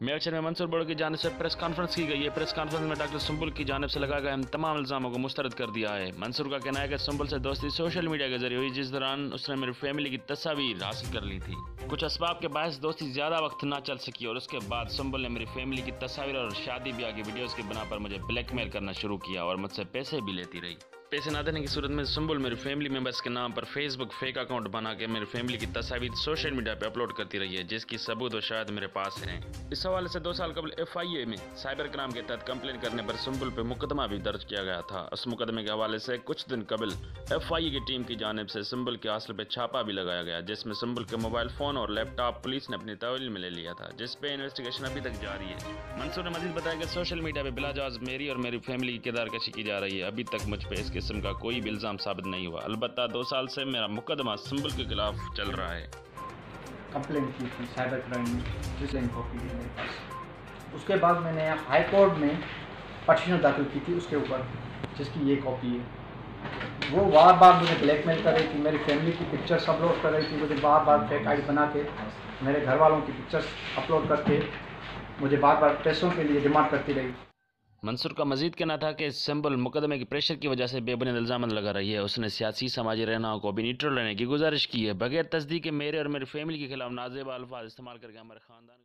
मेरठ में मंसूर बोर्ड की जानिब से प्रेस कॉन्फ्रेंस की गई है। प्रेस कॉन्फ्रेंस में डॉक्टर सुंबुल की जानिब से लगाए गए तमाम इल्जामों को मुस्तरद कर दिया है। मंसूर का कहना है कि सुंबुल से दोस्ती सोशल मीडिया के जरिए हुई, जिस दौरान उसने मेरी फैमिली की तस्वीर हासिल कर ली थी। कुछ असबाब के बायस दोस्ती ज्यादा वक्त ना चल सकी और उसके बाद सुंबुल ने मेरी फैमिली की तस्वीर और शादी ब्याह की वीडियोस की बना पर मुझे ब्लैकमेल करना शुरू किया और मुझसे पैसे भी लेती रही। पैसे न देने की सूरत में सुंबुल मेरी फैमिली मेंबर्स के नाम पर फेसबुक फेक अकाउंट बना के मेरी फैमिली की तस्वीर सोशल मीडिया पे अपलोड करती रही है, जिसकी सबूत और शायद मेरे पास हैं। इस हवाले से 2 साल कबल FIA में साइबर क्राइम के तहत कंप्लेन करने पर सुंबुल पे मुकदमा भी दर्ज किया गया था। उस मुकदमे के हवाले से कुछ दिन कबल FIA की टीम की जानिब से सुंबुल के हासिल पे छापा भी लगाया गया, जिसमें सुंबुल के मोबाइल फोन और लैपटॉप पुलिस ने अपनी तहवील में ले लिया था, जिस पे इन्वेस्टिगेशन अभी तक जारी है। मंसूर ने मजीद बताया कि सोशल मीडिया पे बिलाजाज मेरी और मेरी फैमिली की किरदारकशी की जा रही है। अभी तक मुझ पे इस किस्म का कोई भी इल्जाम साबित नहीं हुआ। अलबत्ता 2 साल से मेरा मुकदमा सुंबुल के खिलाफ चल रहा है। कंप्लेंट की थी साइबर क्राइम में, जिसकी कॉपी थी मेरे पास। उसके बाद मैंने हाई कोर्ट में पटिशन दाखिल की थी उसके ऊपर, जिसकी ये कॉपी है। वो बार बार मुझे ब्लैकमेल कर रही थी, मेरी फैमिली की पिक्चर्स अपलोड कर रही थी, मुझे बार बार फेक आईडी बना के मेरे घर वालों की पिक्चर्स अपलोड करके मुझे बार बार पैसों के लिए डिमांड करती रही। मंसूर का मजीद कहना था कि सुंबुल मुकदमे की प्रेशर की वजह से बेबुनियाद इल्जाम लगा रही है। उसने सियासी समाजी रहनुमाओं को भी न्यूट्रल रहने की गुजारिश की है। बगैर तस्दीक के मेरे और मेरी फैमिली के खिलाफ नाजेबा अल्फाज इस्तेमाल करके हमारे खानदान